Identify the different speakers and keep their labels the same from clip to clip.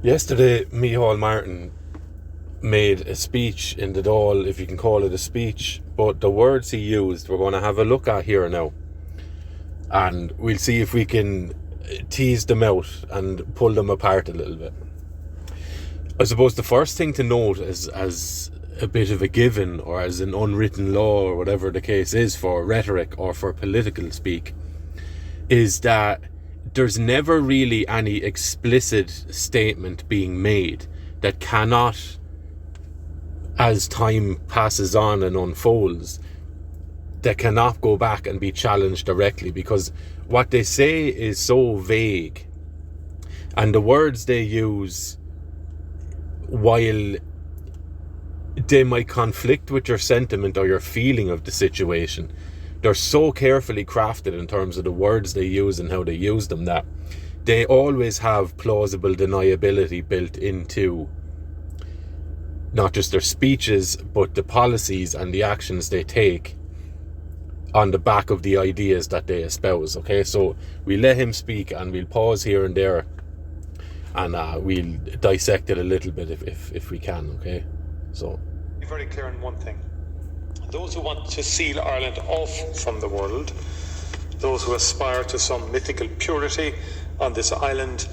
Speaker 1: Yesterday, Micheál Martin made a speech in the Dáil, if you can call it a speech, but the words he used, we're going to have a look at here now. And we'll see if we can tease them out and pull them apart a little bit. I suppose the first thing to note as a bit of a given, or as an unwritten law, or whatever the case is for rhetoric or for political speak, is that there's never really any explicit statement being made that cannot, as time passes on and unfolds, that cannot go back and be challenged directly, because what they say is so vague, and the words they use, while they might conflict with your sentiment or your feeling of the situation, they're so carefully crafted in terms of the words they use and how they use them that they always have plausible deniability built into not just their speeches, but the policies and the actions they take on the back of the ideas that they espouse. Okay, so we let him speak and we'll pause here and there and we'll dissect it a little bit if we can. Okay, so
Speaker 2: be very clear on one thing. Those who want to seal Ireland off from the world, those who aspire to some mythical purity on this island.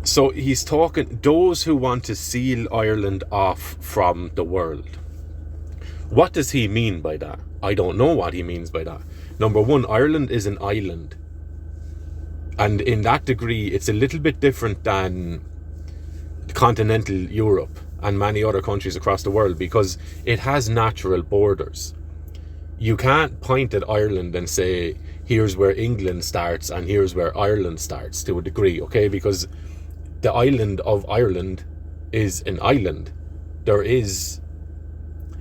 Speaker 1: So he's talking those who want to seal Ireland off from the world. What does he mean by that? I don't know what he means by that. Number one, Ireland is an island. And in that degree, it's a little bit different than continental Europe and many other countries across the world, because it has natural borders. You can't point at Ireland and say, here's where England starts and here's where Ireland starts, to a degree, okay? Because the island of Ireland is an island. There is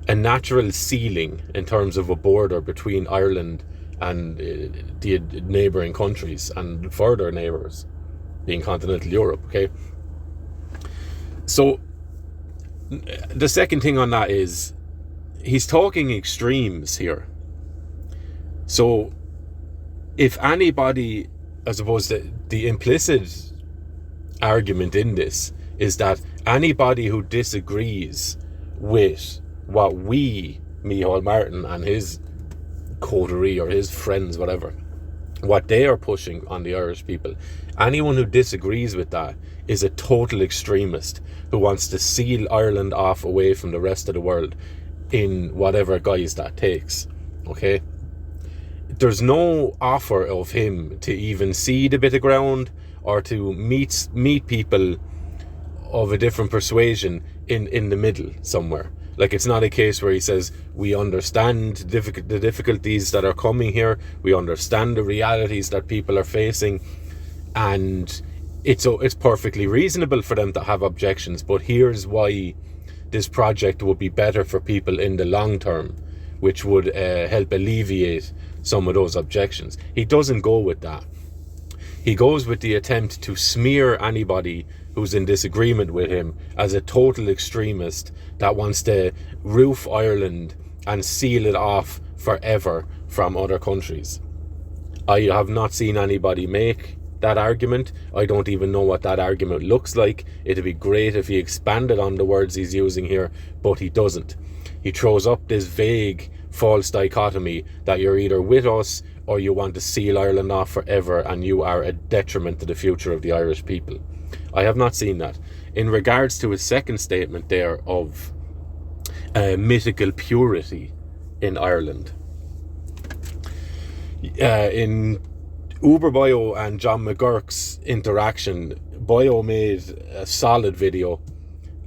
Speaker 1: a natural ceiling in terms of a border between Ireland and the neighbouring countries and further neighbours, being continental Europe, okay? So the second thing on that is he's talking extremes here. So if anybody, I suppose the implicit argument in this is that anybody who disagrees with what Micheál Martin and his coterie or his friends, whatever, what they are pushing on the Irish people, anyone who disagrees with that is a total extremist who wants to seal Ireland off away from the rest of the world in whatever guise that takes, okay? There's no offer of him to even cede a bit of ground or to meet people of a different persuasion in the middle somewhere. Like, it's not a case where he says, we understand the difficulties that are coming here, we understand the realities that people are facing, and it's perfectly reasonable for them to have objections, but here's why this project would be better for people in the long term, which would help alleviate some of those objections. He doesn't go with that. He goes with the attempt to smear anybody who's in disagreement with him as a total extremist that wants to roof Ireland and seal it off forever from other countries. I have not seen anybody make that argument. I don't even know what that argument looks like. It'd be great if he expanded on the words he's using here, but he doesn't. He throws up this vague false dichotomy that you're either with us or you want to seal Ireland off forever and you are a detriment to the future of the Irish people. I have not seen that. In regards to his second statement there of mythical purity in Ireland, in Uber Bio and John McGurk's interaction, Bio made a solid video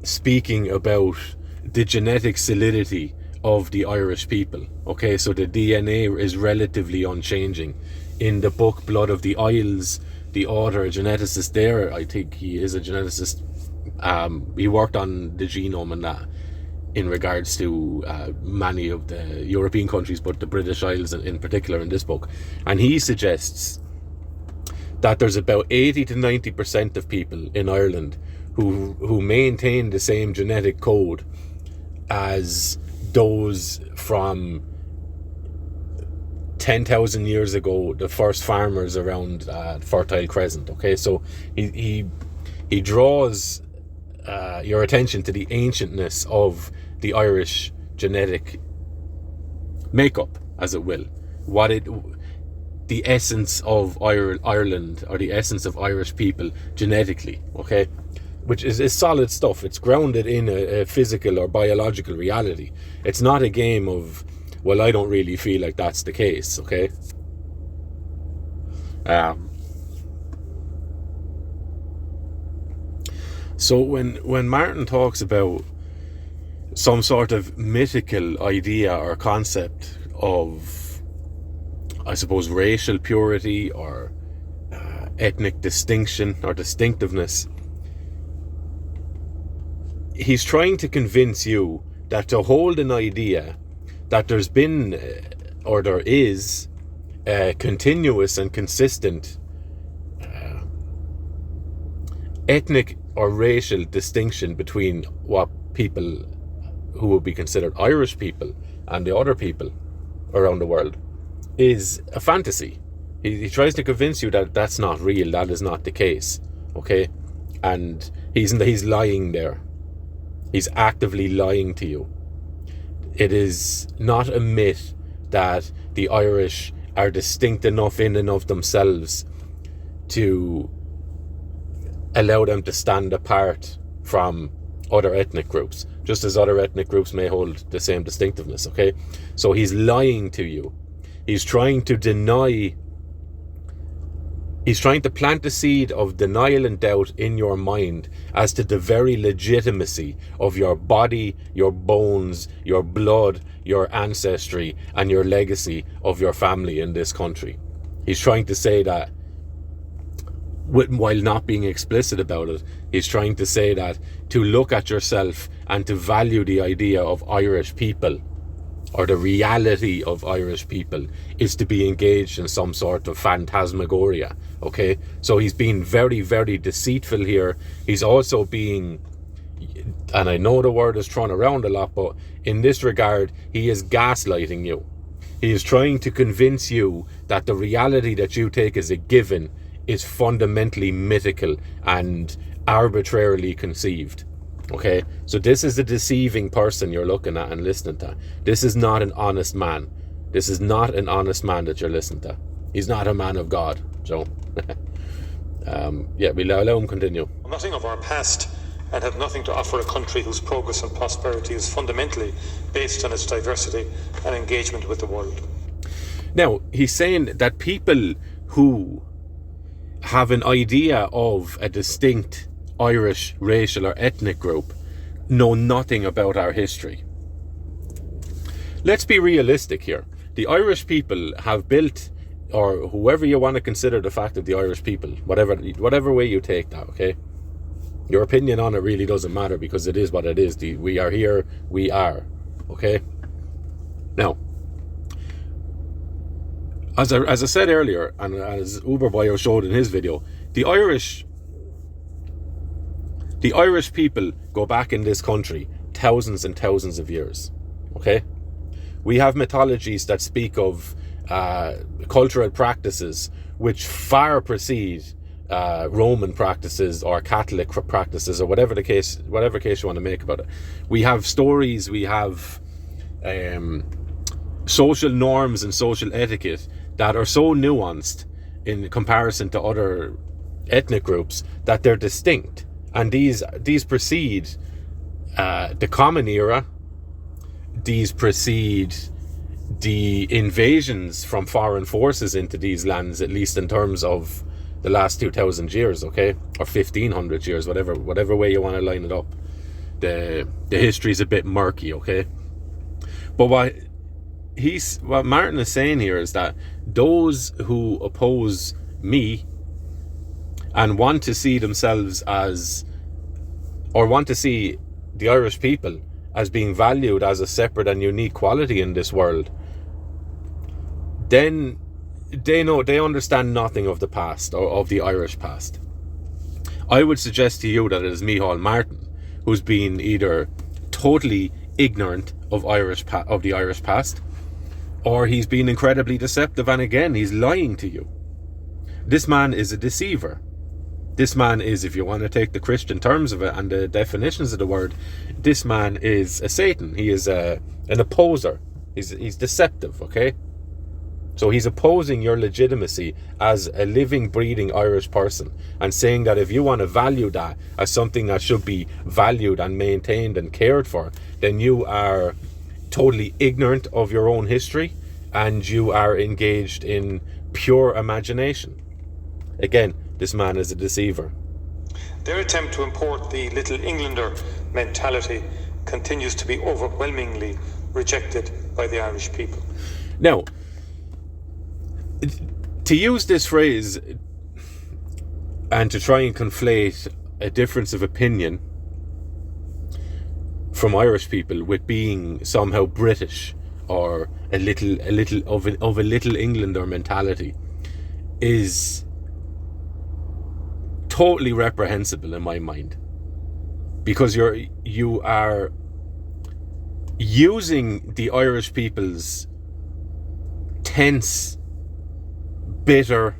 Speaker 1: speaking about the genetic solidity of the Irish people. Okay, so the DNA is relatively unchanging. In the book Blood of the Isles, the author, a geneticist there, I think he is a geneticist, he worked on the genome and that in regards to many of the European countries, but the British Isles in particular in this book. And he suggests that there's about 80 to 90% of people in Ireland who maintain the same genetic code as those from 10,000 years ago, the first farmers around Fertile Crescent. Okay, so he he draws your attention to the ancientness of the Irish genetic makeup, as it will, the essence of Ireland, or the essence of Irish people genetically, okay, which is solid stuff. It's grounded in a physical or biological reality. It's not a game of, well, I don't really feel like that's the case, okay. So when Martin talks about some sort of mythical idea or concept of, I suppose, racial purity or ethnic distinction or distinctiveness, he's trying to convince you that to hold an idea that there's been or there is a continuous and consistent ethnic or racial distinction between what people who would be considered Irish people and the other people around the world is a fantasy. He tries to convince you that that's not real, that is not the case, okay? And he's lying there. He's actively lying to you. It is not a myth that the Irish are distinct enough in and of themselves to allow them to stand apart from other ethnic groups, just as other ethnic groups may hold the same distinctiveness, okay? So he's lying to you. He's trying to plant the seed of denial and doubt in your mind as to the very legitimacy of your body, your bones, your blood, your ancestry, and your legacy of your family in this country. He's trying to say that, while not being explicit about it, he's trying to say that to look at yourself and to value the idea of Irish people or the reality of Irish people is to be engaged in some sort of phantasmagoria, okay? So he's being very, very deceitful here. He's also being, and I know the word is thrown around a lot, but in this regard, he is gaslighting you. He is trying to convince you that the reality that you take as a given is fundamentally mythical and arbitrarily conceived. Okay, so this is a deceiving person you're looking at and listening to. This is not an honest man. This is not an honest man that you're listening to. He's not a man of God, Joe. We'll allow him continue.
Speaker 2: Nothing of our past, and have nothing to offer a country whose progress and prosperity is fundamentally based on its diversity and engagement with the world.
Speaker 1: Now, he's saying that people who have an idea of a distinct Irish racial or ethnic group know nothing about our history. Let's be realistic here. The Irish people have built, or whoever you want to consider the fact of the Irish people, whatever way you take that, okay? Your opinion on it really doesn't matter, because it is what it is. We are here, we are, okay? Now, as I said earlier, and as Uberbio showed in his video, the Irish people go back in this country thousands and thousands of years, okay? We have mythologies that speak of cultural practices which far precede Roman practices or Catholic practices, or whatever case you want to make about it. We have stories, we have social norms and social etiquette that are so nuanced in comparison to other ethnic groups that they're distinct. And these precede the Common Era. These precede the invasions from foreign forces into these lands, at least in terms of the last 2,000 years, okay? Or 1,500 years, whatever way you want to line it up. The history's a bit murky, okay? But what Martin is saying here is that those who oppose me and want to see themselves as, or want to see the Irish people as being valued as a separate and unique quality in this world, then they understand nothing of the past, or of the Irish past. I would suggest to you that it is Micheál Martin who's been either totally ignorant of the Irish past, or he's been incredibly deceptive, and again, he's lying to you. This man is a deceiver. This man is, if you want to take the Christian terms of it and the definitions of the word, this man is a Satan. He is an opposer. He's deceptive, okay? So he's opposing your legitimacy as a living, breathing Irish person, and saying that if you want to value that as something that should be valued and maintained and cared for, then you are totally ignorant of your own history and you are engaged in pure imagination. Again, this man is a deceiver.
Speaker 2: Their attempt to import the Little Englander mentality continues to be overwhelmingly rejected by the Irish people.
Speaker 1: Now, to use this phrase and to try and conflate a difference of opinion from Irish people with being somehow British or a little of a Little Englander mentality is totally reprehensible in my mind, because you are using the Irish people's tense, bitter,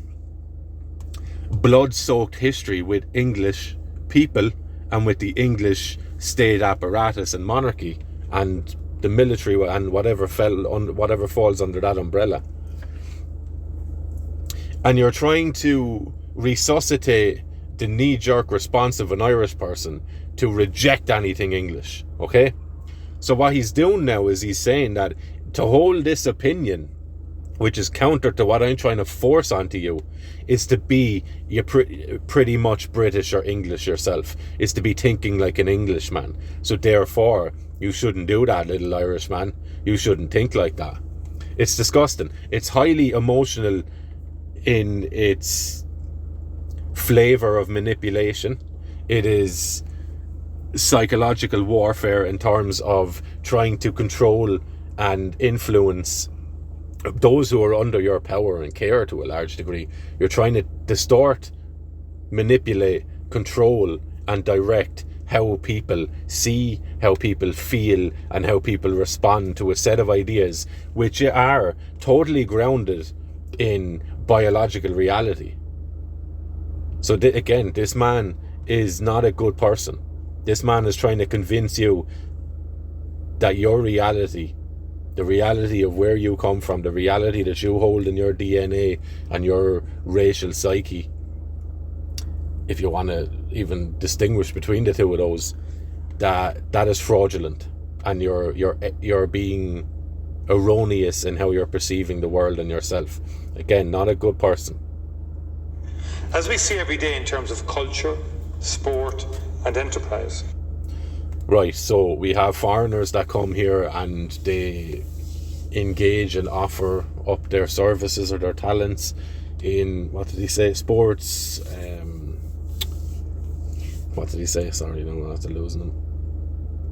Speaker 1: blood-soaked history with English people and with the English state apparatus and monarchy and the military and whatever falls under that umbrella, and you're trying to resuscitate the knee-jerk response of an Irish person to reject anything English, okay? So what he's doing now is he's saying that to hold this opinion, which is counter to what I'm trying to force onto you, is to be pretty much British or English yourself, is to be thinking like an Englishman. So therefore, you shouldn't do that, little Irishman. You shouldn't think like that. It's disgusting. It's highly emotional in its flavour of manipulation. It is psychological warfare in terms of trying to control and influence those who are under your power and care to a large degree. You're trying to distort, manipulate, control and direct how people see, how people feel and how people respond to a set of ideas which are totally grounded in biological reality. So again, this man is not a good person. This man is trying to convince you that your reality, the reality of where you come from, the reality that you hold in your DNA and your racial psyche, if you want to even distinguish between the two of those, that is fraudulent, and you're being erroneous in how you're perceiving the world and yourself. Again, not a good person.
Speaker 2: As we see every day in terms of culture, sport and enterprise.
Speaker 1: Right, so we have foreigners that come here and they engage and offer up their services or their talents in, what did he say, sports, what did he say? Sorry, no, I'm after losing him.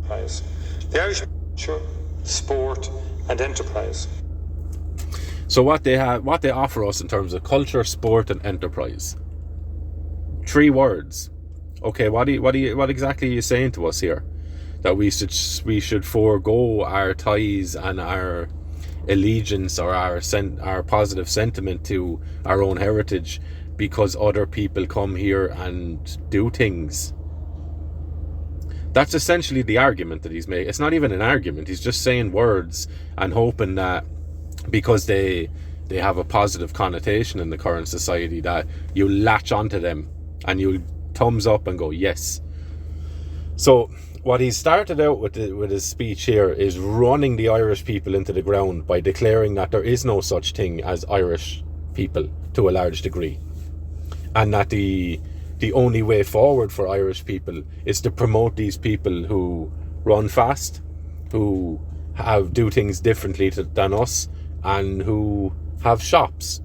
Speaker 2: The Irish culture, sport and enterprise.
Speaker 1: So what they offer us in terms of culture, sport and enterprise. 3 words. Okay, what exactly are you saying to us here? That we should forego our ties and our allegiance or our positive sentiment to our own heritage because other people come here and do things. That's essentially the argument that he's made. It's not even an argument. He's just saying words and hoping that because they have a positive connotation in the current society that you latch onto them and you thumbs up and go yes. So what he started out with his speech here is running the Irish people into the ground by declaring that there is no such thing as Irish people to a large degree, and that the only way forward for Irish people is to promote these people who run fast, who do things differently than us, and who have shops.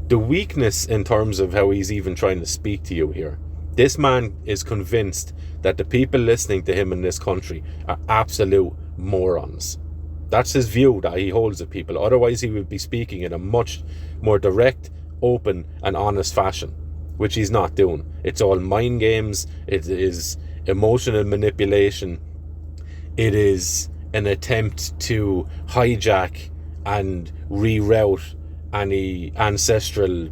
Speaker 1: The weakness in terms of how he's even trying to speak to you here. This man is convinced that the people listening to him in this country are absolute morons. That's his view that he holds of people. Otherwise, he would be speaking in a much more direct, open and honest fashion, which he's not doing. It's all mind games. It is emotional manipulation. It is an attempt to hijack and reroute any ancestral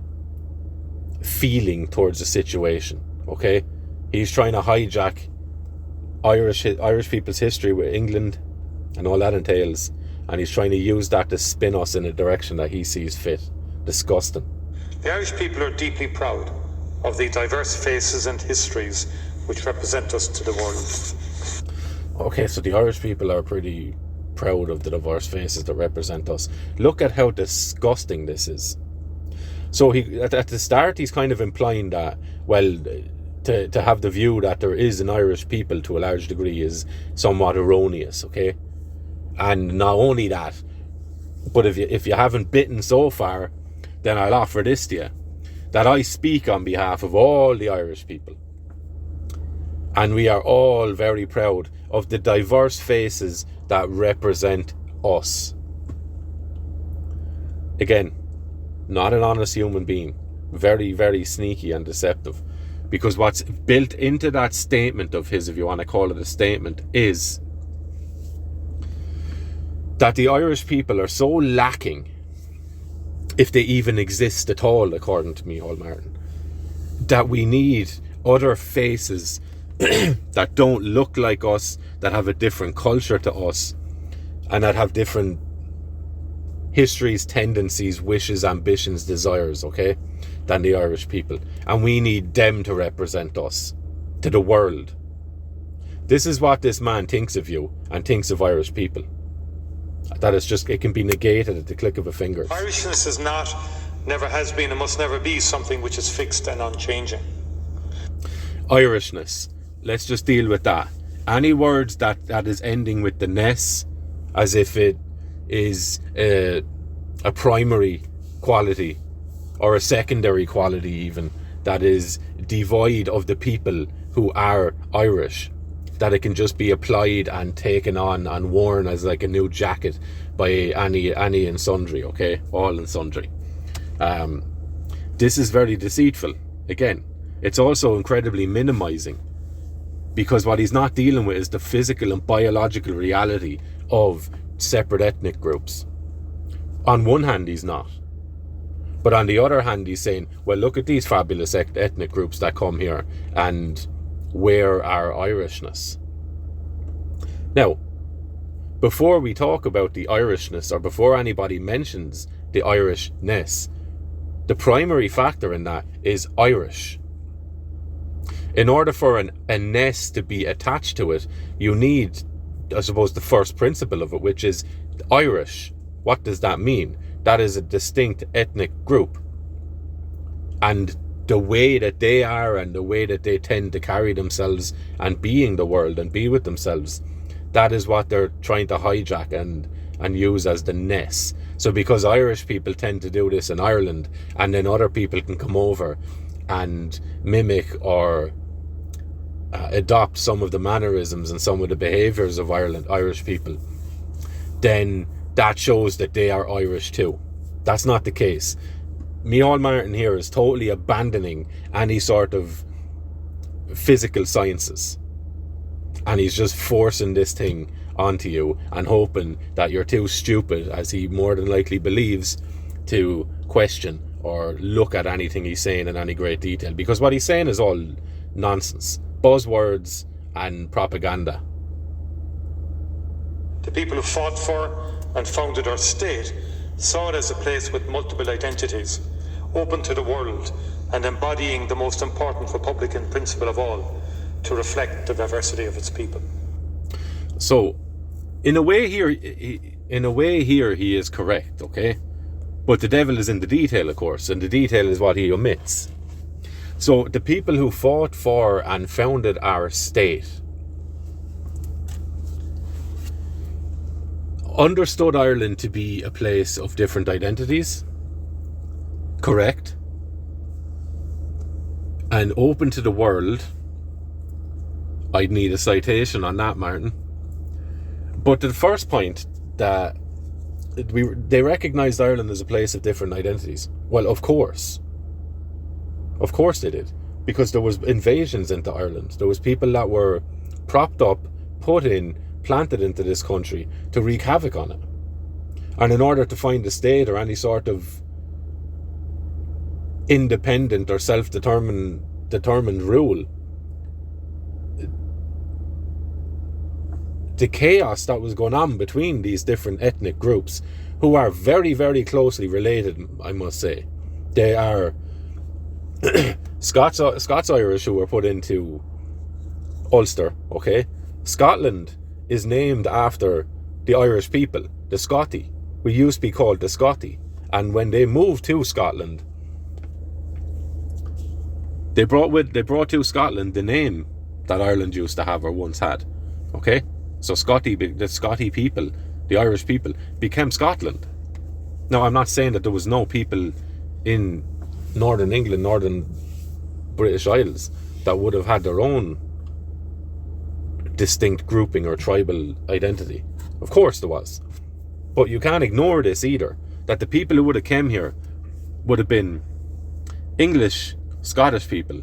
Speaker 1: feeling towards the situation, okay? He's trying to hijack Irish people's history with England and all that entails, and he's trying to use that to spin us in a direction that he sees fit. Disgusting.
Speaker 2: The Irish people are deeply proud of the diverse faces and histories which represent us to the world.
Speaker 1: Okay, so the Irish people are pretty proud of the diverse faces that represent us. Look at how disgusting this is. So he at the start he's kind of implying that, well, to have the view that there is an Irish people to a large degree is somewhat erroneous, okay? And not only that, but if you haven't bitten so far, then I'll offer this to you, that I speak on behalf of all the Irish people. And we are all very proud of the diverse faces that represent us. Again, not an honest human being. Very, very sneaky and deceptive. Because what's built into that statement of his, if you want to call it a statement, is that the Irish people are so lacking, if they even exist at all, according to Micheál Martin, that we need other faces that don't look like us, that have a different culture to us, and that have different histories, tendencies, wishes, ambitions, desires, okay, than the Irish people. And we need them to represent us to the world. This is what this man thinks of you and thinks of Irish people. That is just, it can be negated at the click of a finger.
Speaker 2: Irishness is not, never has been, and must never be something which is fixed and unchanging.
Speaker 1: Irishness. Let's just deal with that. Any words that is ending with the ness, as if it is a primary quality or a secondary quality even, that is devoid of the people who are Irish, that it can just be applied and taken on and worn as like a new jacket by any and sundry, okay? All and sundry. This is very deceitful. Again, it's also incredibly minimizing, because what he's not dealing with is the physical and biological reality of separate ethnic groups. On one hand, he's not. But on the other hand, he's saying, well, look at these fabulous ethnic groups that come here, and where our Irishness? Now, before we talk about the Irishness, or before anybody mentions the Irishness, the primary factor in that is Irish. In order for a ness to be attached to it, you need, I suppose, the first principle of it, which is Irish. What does that mean? That is a distinct ethnic group. And the way that they are and the way that they tend to carry themselves and be in the world and be with themselves, that is what they're trying to hijack and use as the ness. So because Irish people tend to do this in Ireland, and then other people can come over and mimic or adopt some of the mannerisms and some of the behaviours of Irish people, then that shows that they are Irish too. That's not the case. Micheál Martin here is totally abandoning any sort of physical sciences, and he's just forcing this thing onto you and hoping that you're too stupid, as he more than likely believes, to question or look at anything he's saying in any great detail, because what he's saying is all nonsense, buzzwords and propaganda.
Speaker 2: The people who fought for and founded our state saw it as a place with multiple identities, open to the world and embodying the most important Republican principle of all, to reflect the diversity of its people.
Speaker 1: So, in a way here he is correct, okay? But the devil is in the detail, of course, and the detail is what he omits. So, the people who fought for and founded our state understood Ireland to be a place of different identities, correct, and open to the world. I'd need a citation on that, Martin. But the first point, that they recognised Ireland as a place of different identities. Well, of course they did, because there was invasions into Ireland. There was people that were propped up, put in, planted into this country to wreak havoc on it. And in order to find a state or any sort of independent or self-determined rule, the chaos that was going on between these different ethnic groups, who are very, very closely related, I must say. They are Scots-Irish who were put into Ulster, okay? Scotland is named after the Irish people, the Scoti. We used to be called the Scoti. And when they moved to Scotland, they brought to Scotland the name that Ireland used to have or once had, okay? So the Scoti people, the Irish people, became Scotland. Now, I'm not saying that there was no people in Northern England, Northern British Isles, that would have had their own distinct grouping or tribal identity. Of course there was. But you can't ignore this either, that the people who would have come here would have been English, Scottish people,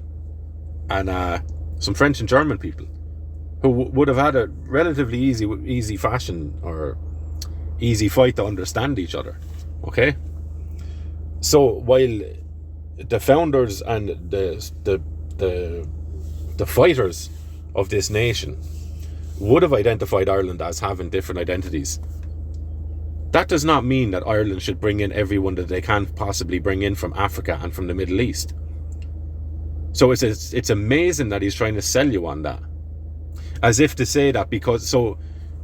Speaker 1: and some French and German people, who would have had a relatively easy fashion or easy fight to understand each other. Okay? So while the founders and the fighters of this nation would have identified Ireland as having different identities, that does not mean that Ireland should bring in everyone that they can possibly bring in from Africa and from the Middle East. So it's amazing that he's trying to sell you on that, as if to say that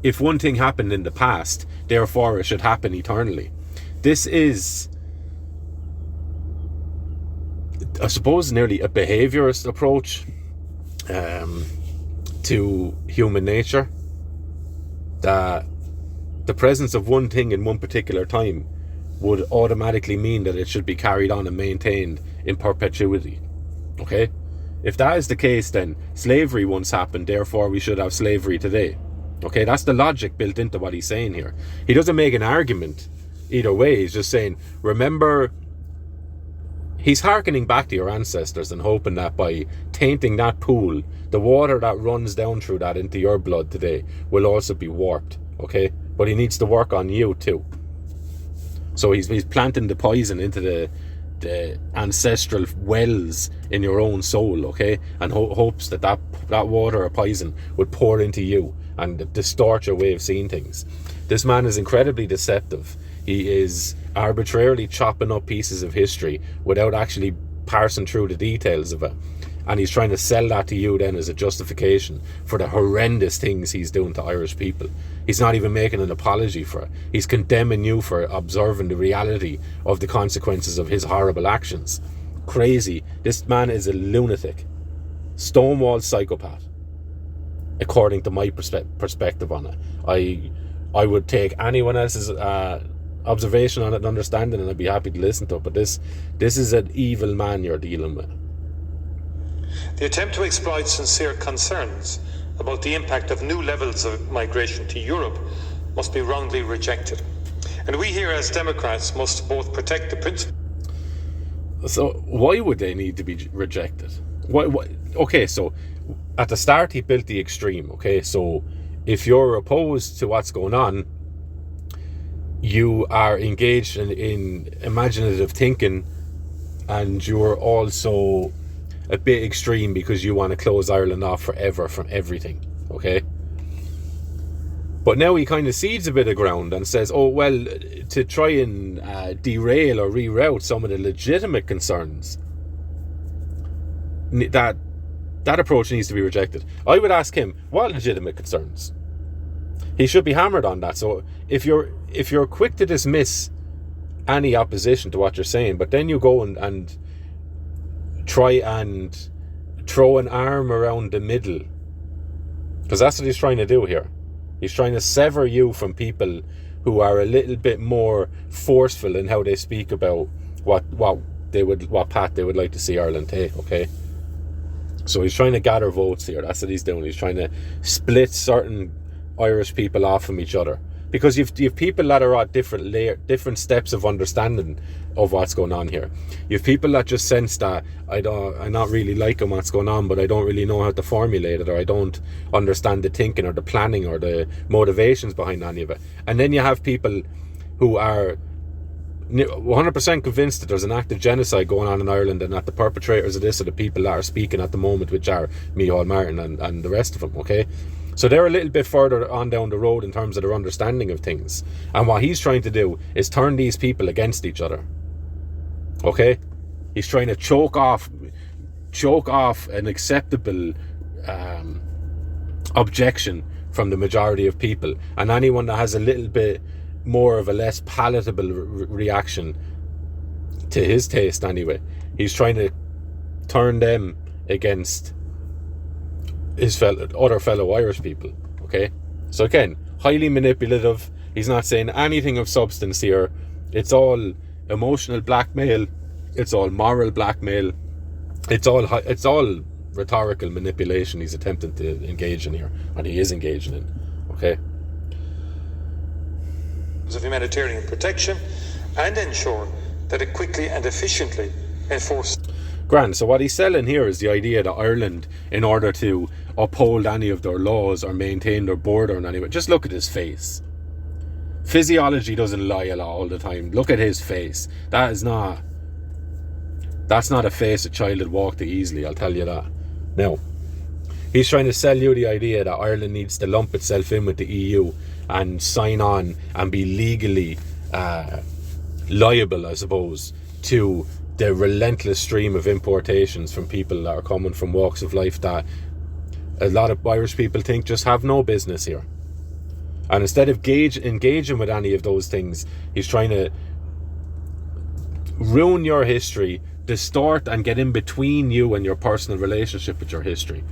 Speaker 1: if one thing happened in the past, therefore it should happen eternally. This is, I suppose, nearly a behaviourist approach to human nature, that the presence of one thing in one particular time would automatically mean that it should be carried on and maintained in perpetuity. Okay? If that is the case, then slavery once happened, therefore we should have slavery today. Okay? That's the logic built into what he's saying here. He doesn't make an argument either way. He's just saying, remember, he's hearkening back to your ancestors and hoping that by tainting that pool, the water that runs down through that into your blood today will also be warped. Okay? But he needs to work on you too. So he's planting the poison into the ancestral wells in your own soul, okay? And hopes that water or poison would pour into you and distort your way of seeing things. This man is incredibly deceptive. He is arbitrarily chopping up pieces of history without actually parsing through the details of it. And he's trying to sell that to you then as a justification for the horrendous things he's doing to Irish people. He's not even making an apology for it. He's condemning you for observing the reality of the consequences of his horrible actions. Crazy. This man is a lunatic. Stonewall psychopath. According to my perspective on it. I would take anyone else's observation on it and understanding, and I'd be happy to listen to it. But this is an evil man you're dealing with.
Speaker 2: The attempt to exploit sincere concerns about the impact of new levels of migration to Europe must be roundly rejected. And we here as Democrats must both protect the principle.
Speaker 1: So why would they need to be rejected? Why? Okay, so at the start he built the extreme. Okay, so if you're opposed to what's going on, you are engaged in imaginative thinking, and you're also a bit extreme because you want to close Ireland off forever from everything, okay? But now he kind of cedes a bit of ground and says, oh, well, to try and derail or reroute some of the legitimate concerns, that approach needs to be rejected. I would ask him, what legitimate concerns? He should be hammered on that. So if you're quick to dismiss any opposition to what you're saying, but then you go and try and throw an arm around the middle, because that's what he's trying to do here. He's trying to sever you from people who are a little bit more forceful in how they speak about what path they would like to see Ireland take, okay? So he's trying to gather votes here. That's what he's doing. He's trying to split certain Irish people off from each other, because you've people that are at different steps of understanding of what's going on here. You have people that just sense that I'm not really liking what's going on, but I don't really know how to formulate it, or I don't understand the thinking or the planning or the motivations behind any of it. And then you have people who are 100% convinced that there's an active genocide going on in Ireland, and that the perpetrators of this are the people that are speaking at the moment, which are Micheál Martin and the rest of them, okay? So they're a little bit further on down the road in terms of their understanding of things. And what he's trying to do is turn these people against each other, okay? He's trying to choke off an acceptable objection from the majority of people, and anyone that has a little bit more of a less palatable reaction to his taste anyway, he's trying to turn them against his other fellow Irish people, okay? So again, highly manipulative. He's not saying anything of substance here. It's all emotional blackmail, it's all moral blackmail, it's all rhetorical manipulation he's attempting to engage in here, and he is engaging in, okay?
Speaker 2: Of humanitarian protection, and ensure that it quickly and efficiently enforces.
Speaker 1: Grand. So what he's selling here is the idea that Ireland, in order to uphold any of their laws or maintain their border in any way, just look at his face. Physiology doesn't lie a lot all the time. Look at his face. That's not a face a child would walk to easily, I'll tell you that. Now, he's trying to sell you the idea that Ireland needs to lump itself in with the EU and sign on and be legally liable, I suppose, to the relentless stream of importations from people that are coming from walks of life that a lot of Irish people think just have no business here. And instead of engaging with any of those things, he's trying to ruin your history, distort and get in between you and your personal relationship with your history.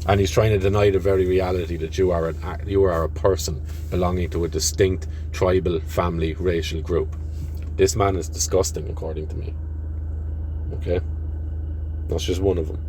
Speaker 1: And he's trying to deny the very reality that you are a person belonging to a distinct tribal, family, racial group. This man is disgusting, according to me. Okay? That's just one of them.